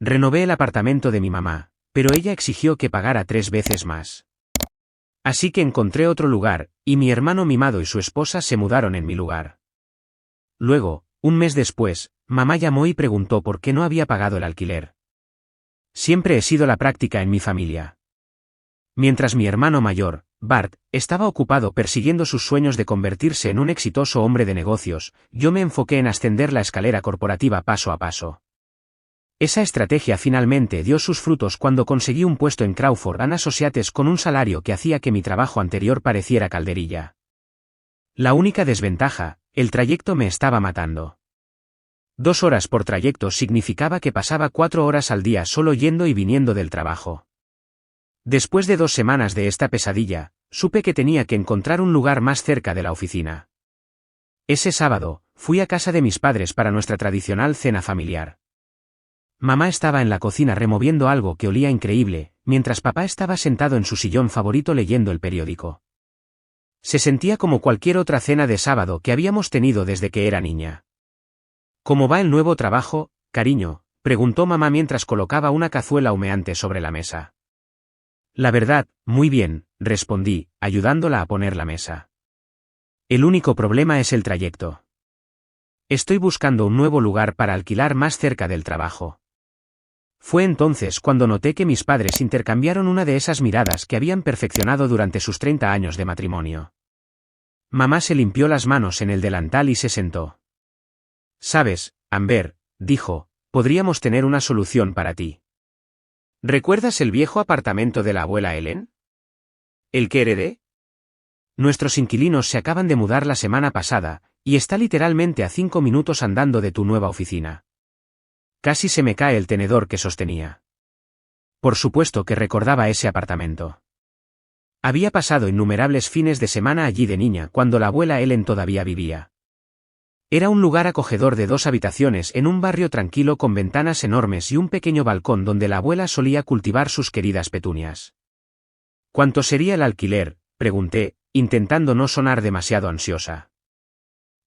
Renové el apartamento de mi mamá, pero ella exigió que pagara 3 veces más. Así que encontré otro lugar, y mi hermano mimado y su esposa se mudaron en mi lugar. Luego, un mes después, mamá llamó y preguntó por qué no había pagado el alquiler. Siempre he sido la práctica en mi familia. Mientras mi hermano mayor, Bart, estaba ocupado persiguiendo sus sueños de convertirse en un exitoso hombre de negocios, yo me enfoqué en ascender la escalera corporativa paso a paso. Esa estrategia finalmente dio sus frutos cuando conseguí un puesto en Crawford & Associates con un salario que hacía que mi trabajo anterior pareciera calderilla. La única desventaja, el trayecto me estaba matando. 2 horas por trayecto significaba que pasaba 4 horas al día solo yendo y viniendo del trabajo. Después de 2 semanas de esta pesadilla, supe que tenía que encontrar un lugar más cerca de la oficina. Ese sábado, fui a casa de mis padres para nuestra tradicional cena familiar. Mamá estaba en la cocina removiendo algo que olía increíble, mientras papá estaba sentado en su sillón favorito leyendo el periódico. Se sentía como cualquier otra cena de sábado que habíamos tenido desde que era niña. ¿Cómo va el nuevo trabajo, cariño?, preguntó mamá mientras colocaba una cazuela humeante sobre la mesa. La verdad, muy bien, respondí, ayudándola a poner la mesa. El único problema es el trayecto. Estoy buscando un nuevo lugar para alquilar más cerca del trabajo. Fue entonces cuando noté que mis padres intercambiaron una de esas miradas que habían perfeccionado durante sus 30 años de matrimonio. Mamá se limpió las manos en el delantal y se sentó. «Sabes, Amber», dijo, «podríamos tener una solución para ti. ¿Recuerdas el viejo apartamento de la abuela Ellen? ¿El que heredé? Nuestros inquilinos se acaban de mudar la semana pasada, y está literalmente a 5 minutos andando de tu nueva oficina». Casi se me cae el tenedor que sostenía. Por supuesto que recordaba ese apartamento. Había pasado innumerables fines de semana allí de niña cuando la abuela Ellen todavía vivía. Era un lugar acogedor de 2 habitaciones en un barrio tranquilo con ventanas enormes y un pequeño balcón donde la abuela solía cultivar sus queridas petunias. ¿Cuánto sería el alquiler?, pregunté, intentando no sonar demasiado ansiosa.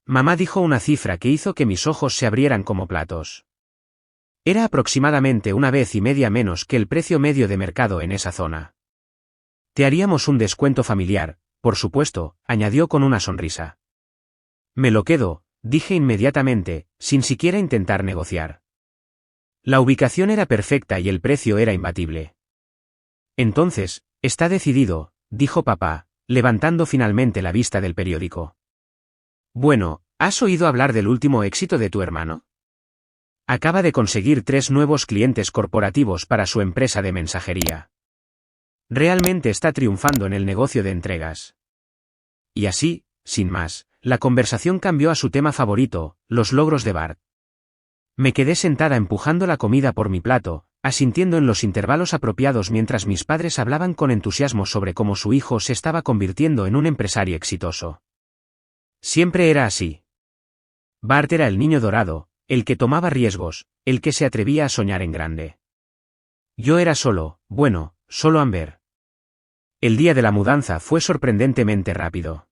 Mamá dijo una cifra que hizo que mis ojos se abrieran como platos. Era aproximadamente 1,5 veces menos que el precio medio de mercado en esa zona. Te haríamos un descuento familiar, por supuesto, añadió con una sonrisa. Me lo quedo, dije inmediatamente, sin siquiera intentar negociar. La ubicación era perfecta y el precio era imbatible. Entonces, está decidido, dijo papá, levantando finalmente la vista del periódico. Bueno, ¿has oído hablar del último éxito de tu hermano? Acaba de conseguir 3 nuevos clientes corporativos para su empresa de mensajería. Realmente está triunfando en el negocio de entregas. Y así, sin más, la conversación cambió a su tema favorito, los logros de Bart. Me quedé sentada empujando la comida por mi plato, asintiendo en los intervalos apropiados mientras mis padres hablaban con entusiasmo sobre cómo su hijo se estaba convirtiendo en un empresario exitoso. Siempre era así. Bart era el niño dorado, el que tomaba riesgos, el que se atrevía a soñar en grande. Yo era solo Amber. El día de la mudanza fue sorprendentemente rápido.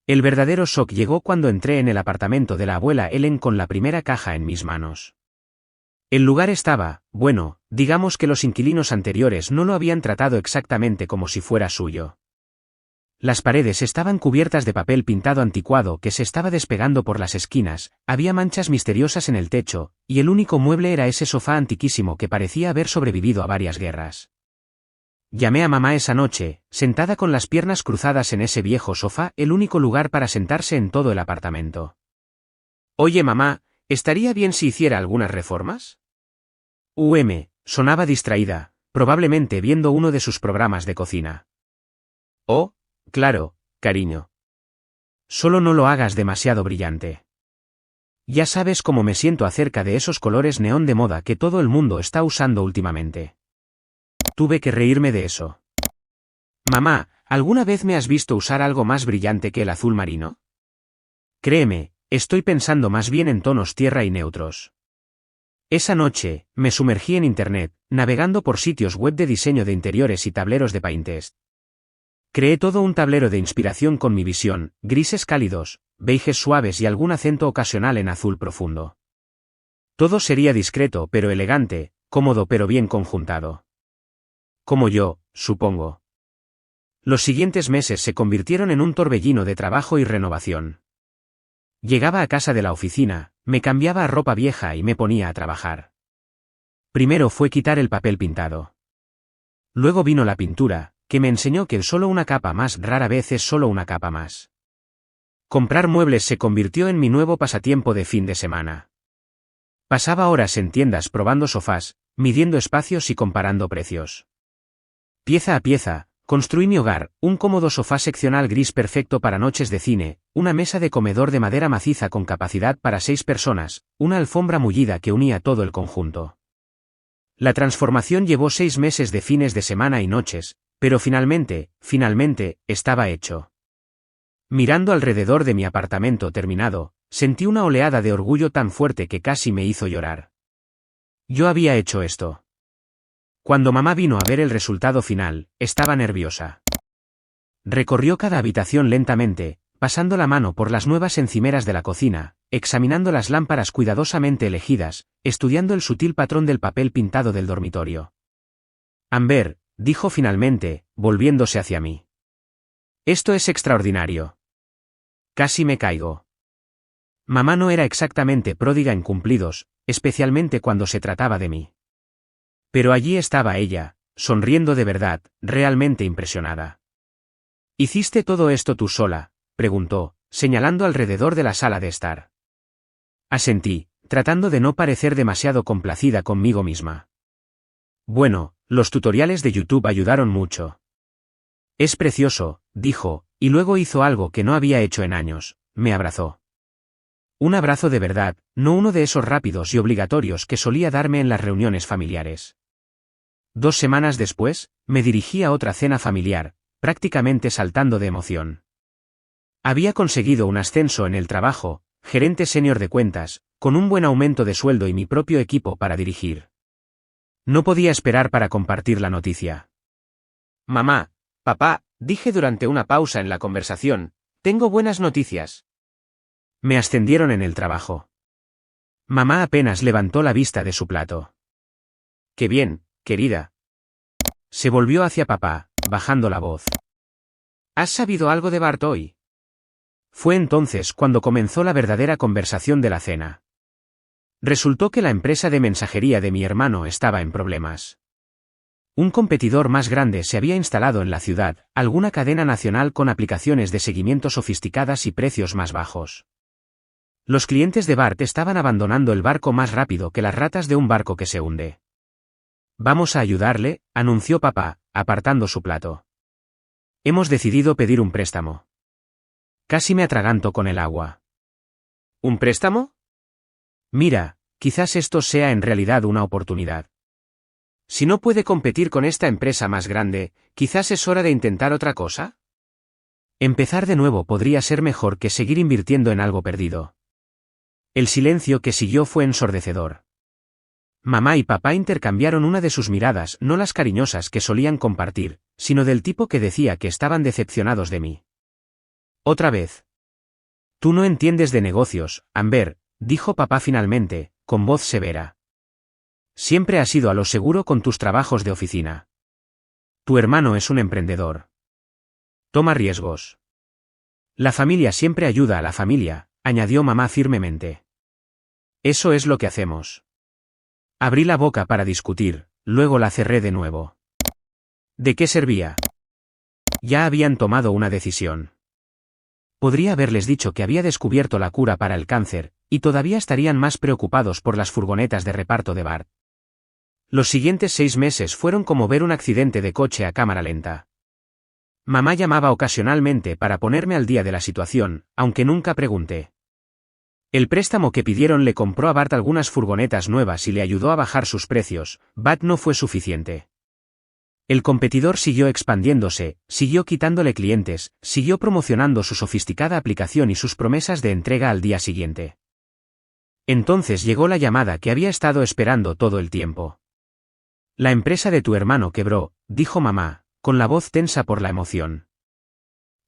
El verdadero shock llegó cuando entré en el apartamento de la abuela Ellen con la primera caja en mis manos. El lugar estaba, digamos que los inquilinos anteriores no lo habían tratado exactamente como si fuera suyo. Las paredes estaban cubiertas de papel pintado anticuado que se estaba despegando por las esquinas, había manchas misteriosas en el techo, y el único mueble era ese sofá antiquísimo que parecía haber sobrevivido a varias guerras. Llamé a mamá esa noche, sentada con las piernas cruzadas en ese viejo sofá, el único lugar para sentarse en todo el apartamento. Oye mamá, ¿estaría bien si hiciera algunas reformas? Sonaba distraída, probablemente viendo uno de sus programas de cocina. Oh, claro, cariño. Solo no lo hagas demasiado brillante. Ya sabes cómo me siento acerca de esos colores neón de moda que todo el mundo está usando últimamente. Tuve que reírme de eso. Mamá, ¿alguna vez me has visto usar algo más brillante que el azul marino? Créeme, estoy pensando más bien en tonos tierra y neutros. Esa noche, me sumergí en Internet, navegando por sitios web de diseño de interiores y tableros de Pinterest. Creé todo un tablero de inspiración con mi visión, grises cálidos, beiges suaves y algún acento ocasional en azul profundo. Todo sería discreto pero elegante, cómodo pero bien conjuntado. Como yo, supongo. Los siguientes meses se convirtieron en un torbellino de trabajo y renovación. Llegaba a casa de la oficina, me cambiaba a ropa vieja y me ponía a trabajar. Primero fue quitar el papel pintado. Luego vino la pintura, que me enseñó que solo una capa más rara vez es solo una capa más. Comprar muebles se convirtió en mi nuevo pasatiempo de fin de semana. Pasaba horas en tiendas probando sofás, midiendo espacios y comparando precios. Pieza a pieza, construí mi hogar, un cómodo sofá seccional gris perfecto para noches de cine, una mesa de comedor de madera maciza con capacidad para 6 personas, una alfombra mullida que unía todo el conjunto. La transformación llevó 6 meses de fines de semana y noches, pero finalmente, estaba hecho. Mirando alrededor de mi apartamento terminado, sentí una oleada de orgullo tan fuerte que casi me hizo llorar. Yo había hecho esto. Cuando mamá vino a ver el resultado final, estaba nerviosa. Recorrió cada habitación lentamente, pasando la mano por las nuevas encimeras de la cocina, examinando las lámparas cuidadosamente elegidas, estudiando el sutil patrón del papel pintado del dormitorio. Amber, dijo finalmente, volviéndose hacia mí. Esto es extraordinario. Casi me caigo. Mamá no era exactamente pródiga en cumplidos, especialmente cuando se trataba de mí. Pero allí estaba ella, sonriendo de verdad, realmente impresionada. ¿Hiciste todo esto tú sola?, preguntó, señalando alrededor de la sala de estar. Asentí, tratando de no parecer demasiado complacida conmigo misma. Bueno, los tutoriales de YouTube ayudaron mucho. Es precioso, dijo, y luego hizo algo que no había hecho en años, me abrazó. Un abrazo de verdad, no uno de esos rápidos y obligatorios que solía darme en las reuniones familiares. 2 semanas después, me dirigí a otra cena familiar, prácticamente saltando de emoción. Había conseguido un ascenso en el trabajo, gerente senior de cuentas, con un buen aumento de sueldo y mi propio equipo para dirigir. No podía esperar para compartir la noticia. Mamá, papá, dije durante una pausa en la conversación, tengo buenas noticias. Me ascendieron en el trabajo. Mamá apenas levantó la vista de su plato. Qué bien, querida. Se volvió hacia papá, bajando la voz. ¿Has sabido algo de Bart hoy? Fue entonces cuando comenzó la verdadera conversación de la cena. Resultó que la empresa de mensajería de mi hermano estaba en problemas. Un competidor más grande se había instalado en la ciudad, alguna cadena nacional con aplicaciones de seguimiento sofisticadas y precios más bajos. Los clientes de Bart estaban abandonando el barco más rápido que las ratas de un barco que se hunde. Vamos a ayudarle, anunció papá, apartando su plato. Hemos decidido pedir un préstamo. Casi me atraganto con el agua. ¿Un préstamo? Mira, quizás esto sea en realidad una oportunidad. Si no puede competir con esta empresa más grande, quizás es hora de intentar otra cosa. Empezar de nuevo podría ser mejor que seguir invirtiendo en algo perdido. El silencio que siguió fue ensordecedor. Mamá y papá intercambiaron una de sus miradas, no las cariñosas que solían compartir, sino del tipo que decía que estaban decepcionados de mí. Otra vez. Tú no entiendes de negocios, Amber, dijo papá finalmente, con voz severa. Siempre has ido a lo seguro con tus trabajos de oficina. Tu hermano es un emprendedor. Toma riesgos. La familia siempre ayuda a la familia, añadió mamá firmemente. Eso es lo que hacemos. Abrí la boca para discutir, luego la cerré de nuevo. ¿De qué servía? Ya habían tomado una decisión. Podría haberles dicho que había descubierto la cura para el cáncer, y todavía estarían más preocupados por las furgonetas de reparto de Bart. Los siguientes 6 meses fueron como ver un accidente de coche a cámara lenta. Mamá llamaba ocasionalmente para ponerme al día de la situación, aunque nunca pregunté. El préstamo que pidieron le compró a Bart algunas furgonetas nuevas y le ayudó a bajar sus precios, Bart no fue suficiente. El competidor siguió expandiéndose, siguió quitándole clientes, siguió promocionando su sofisticada aplicación y sus promesas de entrega al día siguiente. Entonces llegó la llamada que había estado esperando todo el tiempo. La empresa de tu hermano quebró, dijo mamá, con la voz tensa por la emoción.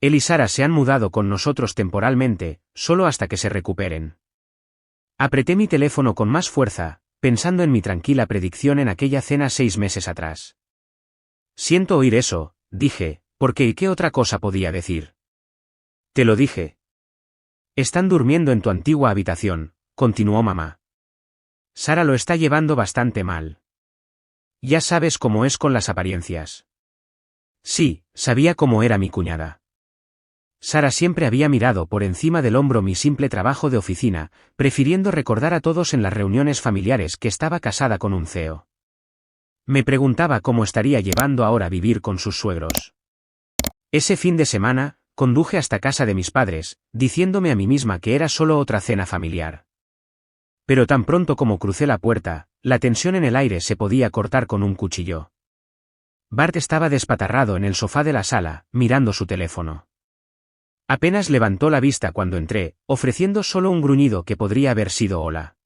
Él y Sara se han mudado con nosotros temporalmente, solo hasta que se recuperen. Apreté mi teléfono con más fuerza, pensando en mi tranquila predicción en aquella cena 6 meses atrás. Siento oír eso, dije, porque ¿y qué otra cosa podía decir? Te lo dije. Están durmiendo en tu antigua habitación, continuó mamá. Sara lo está llevando bastante mal. Ya sabes cómo es con las apariencias. Sí, sabía cómo era mi cuñada. Sara siempre había mirado por encima del hombro mi simple trabajo de oficina, prefiriendo recordar a todos en las reuniones familiares que estaba casada con un CEO. Me preguntaba cómo estaría llevando ahora vivir con sus suegros. Ese fin de semana, conduje hasta casa de mis padres, diciéndome a mí misma que era solo otra cena familiar. Pero tan pronto como crucé la puerta, la tensión en el aire se podía cortar con un cuchillo. Bart estaba despatarrado en el sofá de la sala, mirando su teléfono. Apenas levantó la vista cuando entré, ofreciendo solo un gruñido que podría haber sido hola.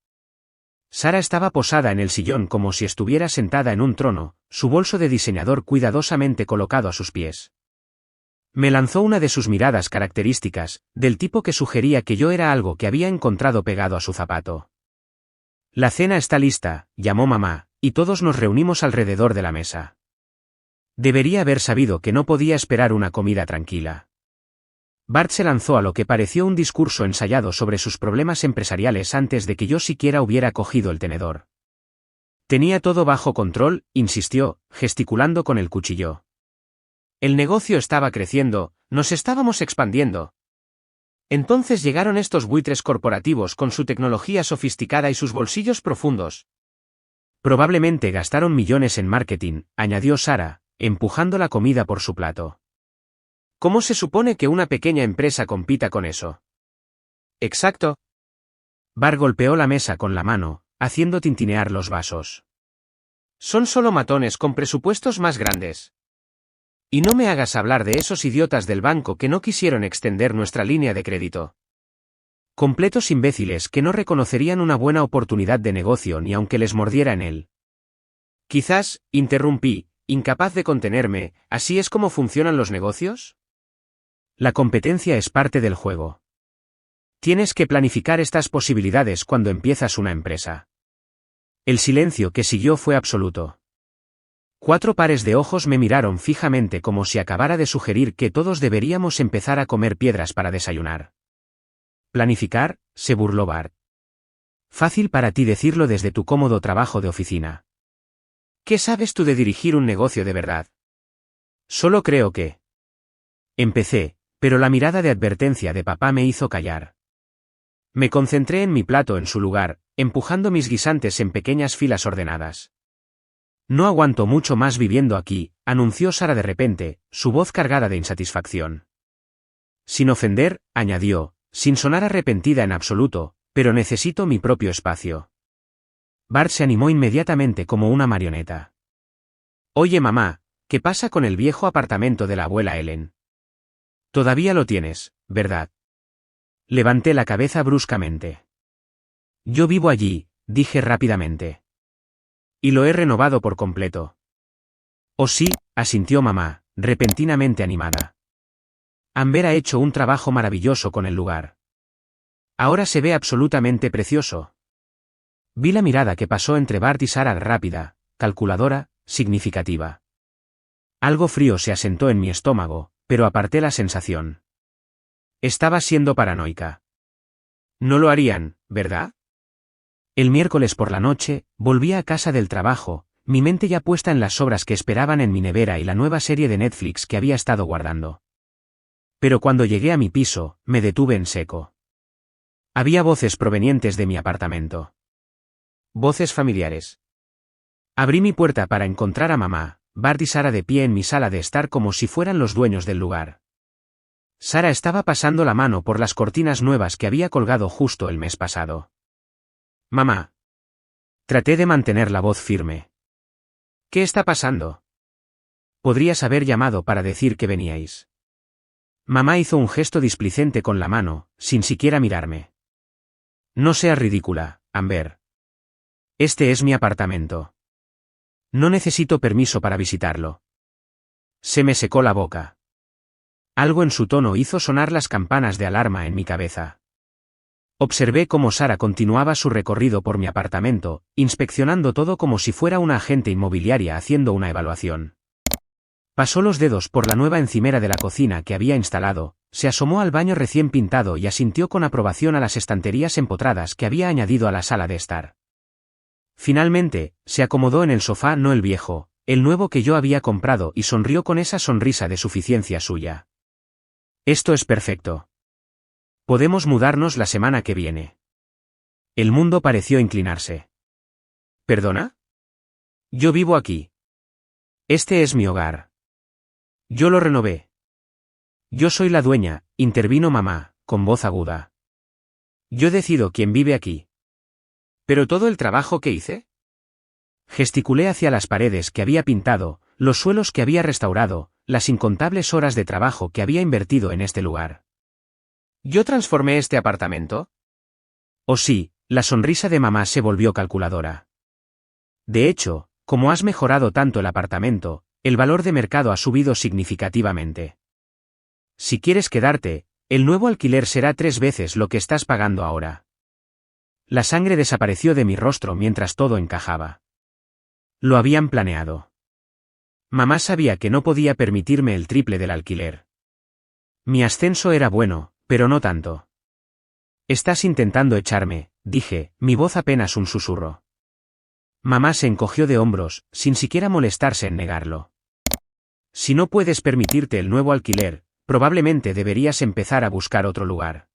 Sara estaba posada en el sillón como si estuviera sentada en un trono, su bolso de diseñador cuidadosamente colocado a sus pies. Me lanzó una de sus miradas características, del tipo que sugería que yo era algo que había encontrado pegado a su zapato. La cena está lista, llamó mamá, y todos nos reunimos alrededor de la mesa. Debería haber sabido que no podía esperar una comida tranquila. Bart se lanzó a lo que pareció un discurso ensayado sobre sus problemas empresariales antes de que yo siquiera hubiera cogido el tenedor. Tenía todo bajo control, insistió, gesticulando con el cuchillo. El negocio estaba creciendo, nos estábamos expandiendo. Entonces llegaron estos buitres corporativos con su tecnología sofisticada y sus bolsillos profundos. Probablemente gastaron millones en marketing, añadió Sara, empujando la comida por su plato. ¿Cómo se supone que una pequeña empresa compita con eso? Exacto. Bart golpeó la mesa con la mano, haciendo tintinear los vasos. Son solo matones con presupuestos más grandes. Y no me hagas hablar de esos idiotas del banco que no quisieron extender nuestra línea de crédito. Completos imbéciles que no reconocerían una buena oportunidad de negocio ni aunque les mordiera en él. Quizás, interrumpí, incapaz de contenerme, ¿así es como funcionan los negocios? La competencia es parte del juego. Tienes que planificar estas posibilidades cuando empiezas una empresa. El silencio que siguió fue absoluto. 4 pares de ojos me miraron fijamente como si acabara de sugerir que todos deberíamos empezar a comer piedras para desayunar. ¿Planificar?, se burló Bart. Fácil para ti decirlo desde tu cómodo trabajo de oficina. ¿Qué sabes tú de dirigir un negocio de verdad? Solo creo que... Empecé, pero la mirada de advertencia de papá me hizo callar. Me concentré en mi plato en su lugar, empujando mis guisantes en pequeñas filas ordenadas. No aguanto mucho más viviendo aquí, anunció Sara de repente, su voz cargada de insatisfacción. Sin ofender, añadió, sin sonar arrepentida en absoluto, pero necesito mi propio espacio. Bart se animó inmediatamente como una marioneta. Oye mamá, ¿qué pasa con el viejo apartamento de la abuela Ellen? Todavía lo tienes, ¿verdad? Levanté la cabeza bruscamente. Yo vivo allí, dije rápidamente. Y lo he renovado por completo. Oh sí, asintió mamá, repentinamente animada. Amber ha hecho un trabajo maravilloso con el lugar. Ahora se ve absolutamente precioso. Vi la mirada que pasó entre Bart y Sara, rápida, calculadora, significativa. Algo frío se asentó en mi estómago, pero aparté la sensación. Estaba siendo paranoica. No lo harían, ¿verdad? El miércoles por la noche, volví a casa del trabajo, mi mente ya puesta en las sobras que esperaban en mi nevera y la nueva serie de Netflix que había estado guardando. Pero cuando llegué a mi piso, me detuve en seco. Había voces provenientes de mi apartamento. Voces familiares. Abrí mi puerta para encontrar a mamá, Bart y Sara de pie en mi sala de estar como si fueran los dueños del lugar. Sara estaba pasando la mano por las cortinas nuevas que había colgado justo el mes pasado. Mamá. Traté de mantener la voz firme. ¿Qué está pasando? Podrías haber llamado para decir que veníais. Mamá hizo un gesto displicente con la mano, sin siquiera mirarme. No seas ridícula, Amber. Este es mi apartamento. No necesito permiso para visitarlo. Se me secó la boca. Algo en su tono hizo sonar las campanas de alarma en mi cabeza. Observé cómo Sara continuaba su recorrido por mi apartamento, inspeccionando todo como si fuera una agente inmobiliaria haciendo una evaluación. Pasó los dedos por la nueva encimera de la cocina que había instalado, se asomó al baño recién pintado y asintió con aprobación a las estanterías empotradas que había añadido a la sala de estar. Finalmente, se acomodó en el sofá, no el viejo, el nuevo que yo había comprado, y sonrió con esa sonrisa de suficiencia suya. Esto es perfecto. Podemos mudarnos la semana que viene. El mundo pareció inclinarse. ¿Perdona? Yo vivo aquí. Este es mi hogar. Yo lo renové. Yo soy la dueña, intervino mamá, con voz aguda. Yo decido quién vive aquí. ¿Pero todo el trabajo que hice? Gesticulé hacia las paredes que había pintado, los suelos que había restaurado, las incontables horas de trabajo que había invertido en este lugar. ¿Yo transformé este apartamento? Oh sí, la sonrisa de mamá se volvió calculadora. De hecho, como has mejorado tanto el apartamento, el valor de mercado ha subido significativamente. Si quieres quedarte, el nuevo alquiler será 3 veces lo que estás pagando ahora. La sangre desapareció de mi rostro mientras todo encajaba. Lo habían planeado. Mamá sabía que no podía permitirme el triple del alquiler. Mi ascenso era bueno, pero no tanto. Estás intentando echarme, dije, mi voz apenas un susurro. Mamá se encogió de hombros, sin siquiera molestarse en negarlo. Si no puedes permitirte el nuevo alquiler, probablemente deberías empezar a buscar otro lugar.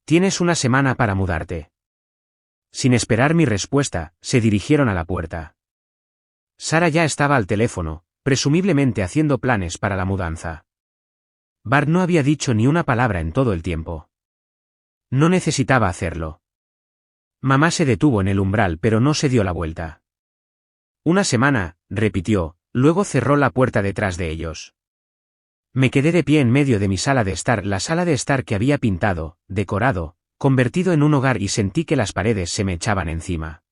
Tienes una semana para mudarte. Sin esperar mi respuesta, se dirigieron a la puerta. Sara ya estaba al teléfono, presumiblemente haciendo planes para la mudanza. Bart no había dicho ni una palabra en todo el tiempo. No necesitaba hacerlo. Mamá se detuvo en el umbral pero no se dio la vuelta. Una semana, repitió, luego cerró la puerta detrás de ellos. Me quedé de pie en medio de mi sala de estar, la sala de estar que había pintado, decorado, convertido en un hogar, y sentí que las paredes se me echaban encima.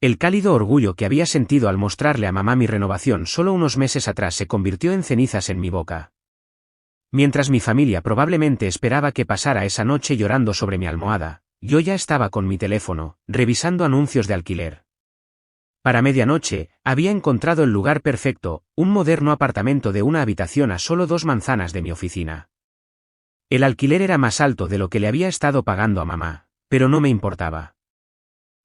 El cálido orgullo que había sentido al mostrarle a mamá mi renovación solo unos meses atrás se convirtió en cenizas en mi boca. Mientras mi familia probablemente esperaba que pasara esa noche llorando sobre mi almohada, yo ya estaba con mi teléfono, revisando anuncios de alquiler. Para medianoche, había encontrado el lugar perfecto, un moderno apartamento de una habitación a solo 2 manzanas de mi oficina. El alquiler era más alto de lo que le había estado pagando a mamá, pero no me importaba.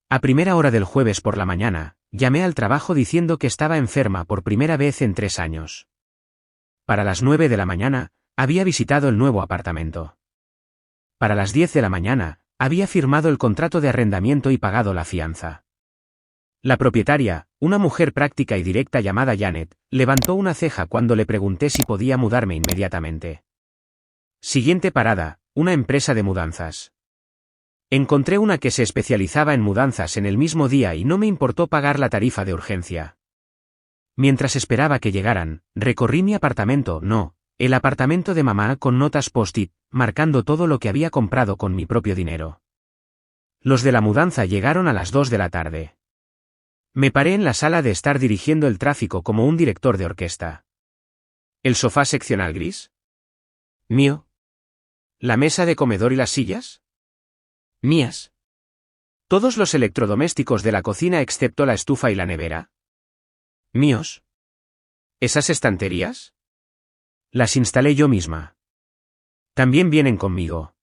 A primera hora del jueves por la mañana, llamé al trabajo diciendo que estaba enferma por primera vez en 3 años. Para las 9 de la mañana, había visitado el nuevo apartamento. Para las 10 de la mañana, había firmado el contrato de arrendamiento y pagado la fianza. La propietaria, una mujer práctica y directa llamada Janet, levantó una ceja cuando le pregunté si podía mudarme inmediatamente. Siguiente parada, una empresa de mudanzas. Encontré una que se especializaba en mudanzas en el mismo día y no me importó pagar la tarifa de urgencia. Mientras esperaba que llegaran, recorrí mi apartamento, el apartamento de mamá, con notas post-it, marcando todo lo que había comprado con mi propio dinero. Los de la mudanza llegaron a las 2 de la tarde. Me paré en la sala de estar dirigiendo el tráfico como un director de orquesta. ¿El sofá seccional gris? Mío. ¿La mesa de comedor y las sillas? Mías. ¿Todos los electrodomésticos de la cocina excepto la estufa y la nevera? Míos. ¿Esas estanterías? Las instalé yo misma. También vienen conmigo.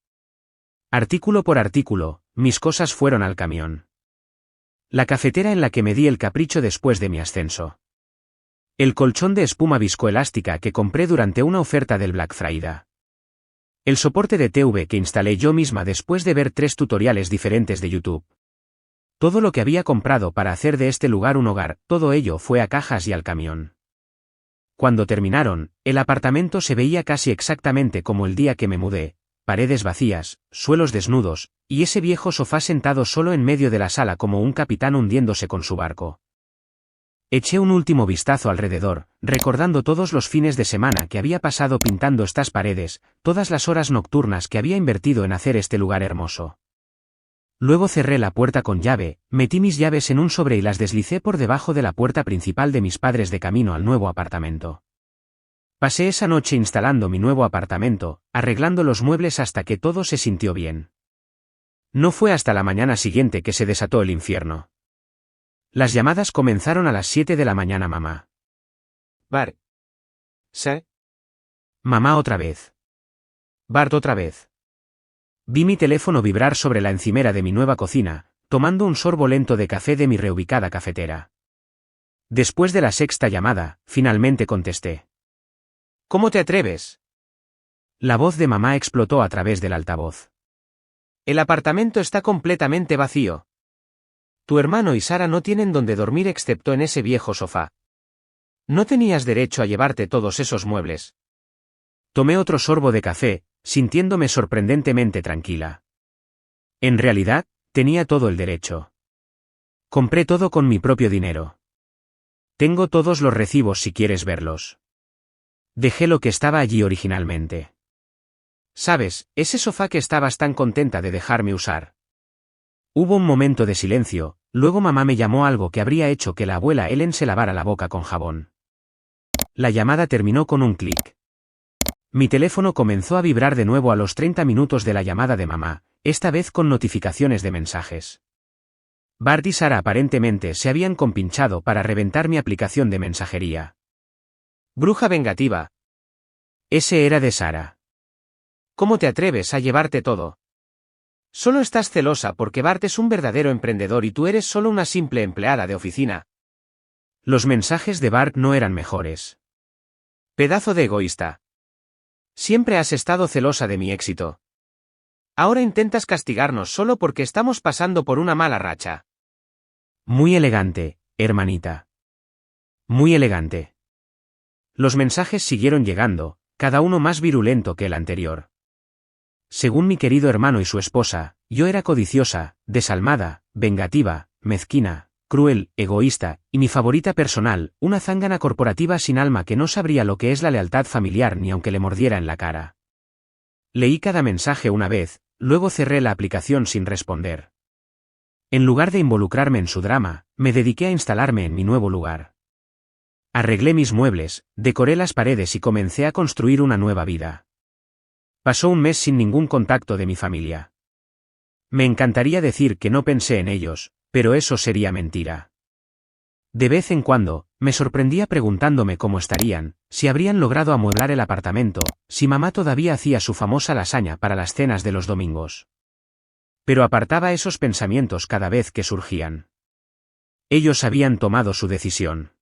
Artículo por artículo, mis cosas fueron al camión. La cafetera en la que me di el capricho después de mi ascenso. El colchón de espuma viscoelástica que compré durante una oferta del Black Friday. El soporte de TV que instalé yo misma después de ver 3 tutoriales diferentes de YouTube. Todo lo que había comprado para hacer de este lugar un hogar, todo ello fue a cajas y al camión. Cuando terminaron, el apartamento se veía casi exactamente como el día que me mudé, paredes vacías, suelos desnudos, y ese viejo sofá sentado solo en medio de la sala como un capitán hundiéndose con su barco. Eché un último vistazo alrededor, recordando todos los fines de semana que había pasado pintando estas paredes, todas las horas nocturnas que había invertido en hacer este lugar hermoso. Luego cerré la puerta con llave, metí mis llaves en un sobre y las deslicé por debajo de la puerta principal de mis padres de camino al nuevo apartamento. Pasé esa noche instalando mi nuevo apartamento, arreglando los muebles hasta que todo se sintió bien. No fue hasta la mañana siguiente que se desató el infierno. Las llamadas comenzaron a las 7 de la mañana, mamá. Bart. ¿Sí? Mamá otra vez. Bart otra vez. Vi mi teléfono vibrar sobre la encimera de mi nueva cocina, tomando un sorbo lento de café de mi reubicada cafetera. Después de la sexta llamada, finalmente contesté. ¿Cómo te atreves? La voz de mamá explotó a través del altavoz. El apartamento está completamente vacío. Tu hermano y Sara no tienen donde dormir excepto en ese viejo sofá. No tenías derecho a llevarte todos esos muebles. Tomé otro sorbo de café, sintiéndome sorprendentemente tranquila. En realidad, tenía todo el derecho. Compré todo con mi propio dinero. Tengo todos los recibos si quieres verlos. Dejé lo que estaba allí originalmente. ¿Sabes, ese sofá que estabas tan contenta de dejarme usar? Hubo un momento de silencio, luego mamá me llamó algo que habría hecho que la abuela Ellen se lavara la boca con jabón. La llamada terminó con un clic. Mi teléfono comenzó a vibrar de nuevo a los 30 minutos de la llamada de mamá, esta vez con notificaciones de mensajes. Bart y Sara aparentemente se habían compinchado para reventar mi aplicación de mensajería. Bruja vengativa. Ese era de Sara. ¿Cómo te atreves a llevarte todo? Solo estás celosa porque Bart es un verdadero emprendedor y tú eres solo una simple empleada de oficina. Los mensajes de Bart no eran mejores. Pedazo de egoísta. Siempre has estado celosa de mi éxito. Ahora intentas castigarnos solo porque estamos pasando por una mala racha. Muy elegante, hermanita. Muy elegante. Los mensajes siguieron llegando, cada uno más virulento que el anterior. Según mi querido hermano y su esposa, yo era codiciosa, desalmada, vengativa, mezquina, cruel, egoísta, y mi favorita personal, una zángana corporativa sin alma que no sabría lo que es la lealtad familiar ni aunque le mordiera en la cara. Leí cada mensaje una vez, luego cerré la aplicación sin responder. En lugar de involucrarme en su drama, me dediqué a instalarme en mi nuevo lugar. Arreglé mis muebles, decoré las paredes y comencé a construir una nueva vida. Pasó un mes sin ningún contacto de mi familia. Me encantaría decir que no pensé en ellos, pero eso sería mentira. De vez en cuando, me sorprendía preguntándome cómo estarían, si habrían logrado amueblar el apartamento, si mamá todavía hacía su famosa lasaña para las cenas de los domingos. Pero apartaba esos pensamientos cada vez que surgían. Ellos habían tomado su decisión.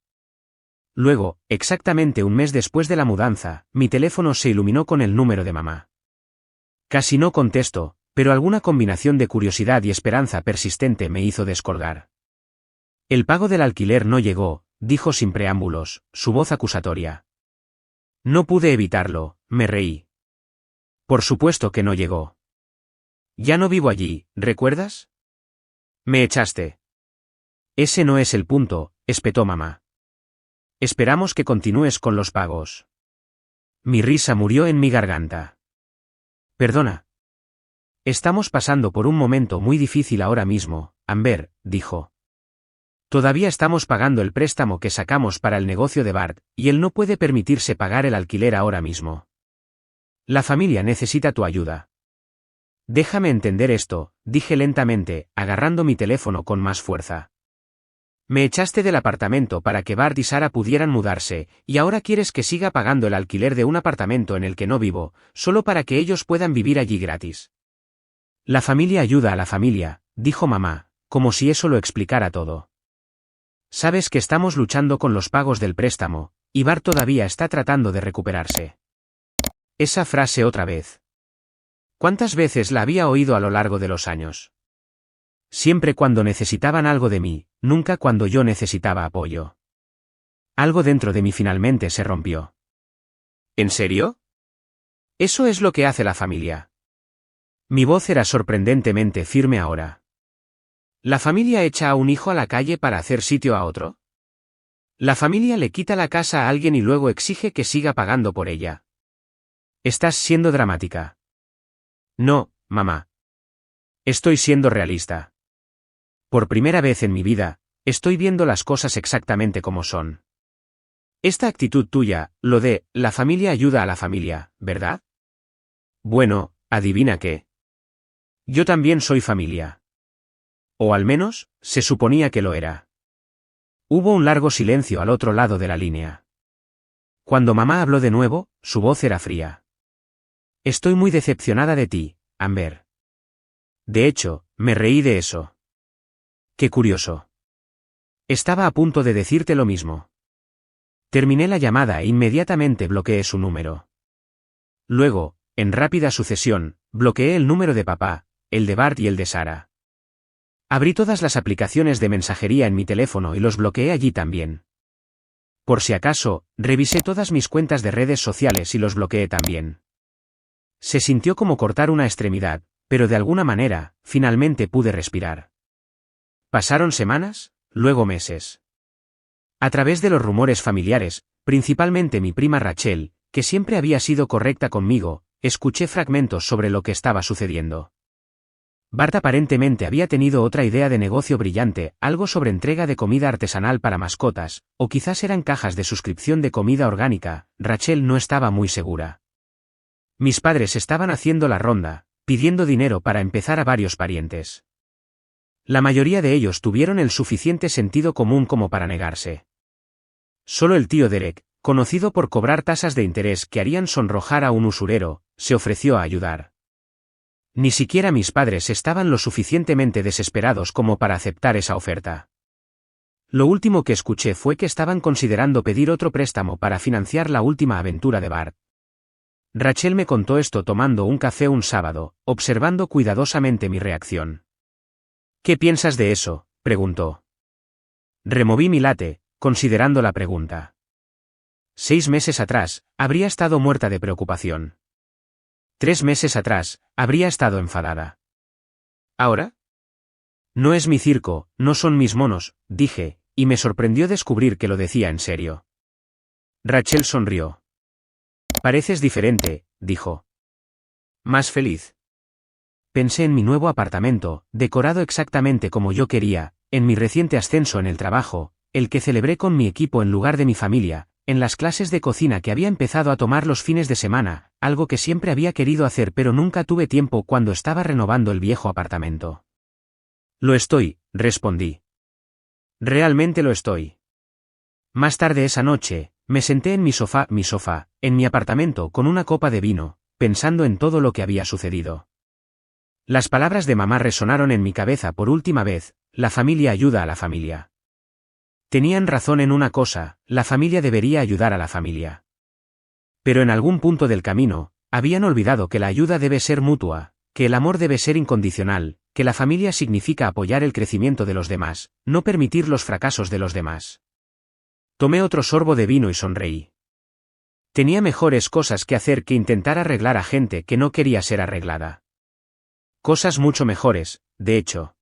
Luego, exactamente un mes después de la mudanza, mi teléfono se iluminó con el número de mamá. Casi no contesto, pero alguna combinación de curiosidad y esperanza persistente me hizo descolgar. El pago del alquiler no llegó, dijo sin preámbulos, su voz acusatoria. No pude evitarlo, me reí. Por supuesto que no llegó. Ya no vivo allí, ¿recuerdas? Me echaste. Ese no es el punto, espetó mamá. Esperamos que continúes con los pagos. Mi risa murió en mi garganta. Perdona. Estamos pasando por un momento muy difícil ahora mismo, Amber, dijo. Todavía estamos pagando el préstamo que sacamos para el negocio de Bart, y él no puede permitirse pagar el alquiler ahora mismo. La familia necesita tu ayuda. Déjame entender esto, dije lentamente, agarrando mi teléfono con más fuerza. Me echaste del apartamento para que Bart y Sara pudieran mudarse, y ahora quieres que siga pagando el alquiler de un apartamento en el que no vivo, solo para que ellos puedan vivir allí gratis. La familia ayuda a la familia, dijo mamá, como si eso lo explicara todo. Sabes que estamos luchando con los pagos del préstamo, y Bart todavía está tratando de recuperarse. Esa frase otra vez. ¿Cuántas veces la había oído a lo largo de los años? Siempre cuando necesitaban algo de mí, nunca cuando yo necesitaba apoyo. Algo dentro de mí finalmente se rompió. ¿En serio? Eso es lo que hace la familia. Mi voz era sorprendentemente firme ahora. ¿La familia echa a un hijo a la calle para hacer sitio a otro? ¿La familia le quita la casa a alguien y luego exige que siga pagando por ella? Estás siendo dramática. No, mamá. Estoy siendo realista. Por primera vez en mi vida, estoy viendo las cosas exactamente como son. Esta actitud tuya, lo de, la familia ayuda a la familia, ¿verdad? Bueno, adivina qué. Yo también soy familia. O al menos, se suponía que lo era. Hubo un largo silencio al otro lado de la línea. Cuando mamá habló de nuevo, su voz era fría. Estoy muy decepcionada de ti, Amber. De hecho, me reí de eso. Qué curioso. Estaba a punto de decirte lo mismo. Terminé la llamada e inmediatamente bloqueé su número. Luego, en rápida sucesión, bloqueé el número de papá, el de Bart y el de Sarah. Abrí todas las aplicaciones de mensajería en mi teléfono y los bloqueé allí también. Por si acaso, revisé todas mis cuentas de redes sociales y los bloqueé también. Se sintió como cortar una extremidad, pero de alguna manera, finalmente pude respirar. Pasaron semanas, luego meses. A través de los rumores familiares, principalmente mi prima Rachel, que siempre había sido correcta conmigo, escuché fragmentos sobre lo que estaba sucediendo. Bart aparentemente había tenido otra idea de negocio brillante, algo sobre entrega de comida artesanal para mascotas, o quizás eran cajas de suscripción de comida orgánica. Rachel no estaba muy segura. Mis padres estaban haciendo la ronda, pidiendo dinero para empezar a varios parientes. La mayoría de ellos tuvieron el suficiente sentido común como para negarse. Solo el tío Derek, conocido por cobrar tasas de interés que harían sonrojar a un usurero, se ofreció a ayudar. Ni siquiera mis padres estaban lo suficientemente desesperados como para aceptar esa oferta. Lo último que escuché fue que estaban considerando pedir otro préstamo para financiar la última aventura de Bart. Rachel me contó esto tomando un café un sábado, observando cuidadosamente mi reacción. ¿Qué piensas de eso?, preguntó. Removí mi latte, considerando la pregunta. 6 meses atrás, habría estado muerta de preocupación. 3 meses atrás, habría estado enfadada. ¿Ahora? No es mi circo, no son mis monos, dije, y me sorprendió descubrir que lo decía en serio. Rachel sonrió. Pareces diferente, dijo. Más feliz. Pensé en mi nuevo apartamento, decorado exactamente como yo quería, en mi reciente ascenso en el trabajo, el que celebré con mi equipo en lugar de mi familia, en las clases de cocina que había empezado a tomar los fines de semana, algo que siempre había querido hacer pero nunca tuve tiempo cuando estaba renovando el viejo apartamento. Lo estoy, respondí. Realmente lo estoy. Más tarde esa noche, me senté en mi sofá, en mi apartamento con una copa de vino, pensando en todo lo que había sucedido. Las palabras de mamá resonaron en mi cabeza por última vez: la familia ayuda a la familia. Tenían razón en una cosa, la familia debería ayudar a la familia. Pero en algún punto del camino, habían olvidado que la ayuda debe ser mutua, que el amor debe ser incondicional, que la familia significa apoyar el crecimiento de los demás, no permitir los fracasos de los demás. Tomé otro sorbo de vino y sonreí. Tenía mejores cosas que hacer que intentar arreglar a gente que no quería ser arreglada. Cosas mucho mejores, de hecho.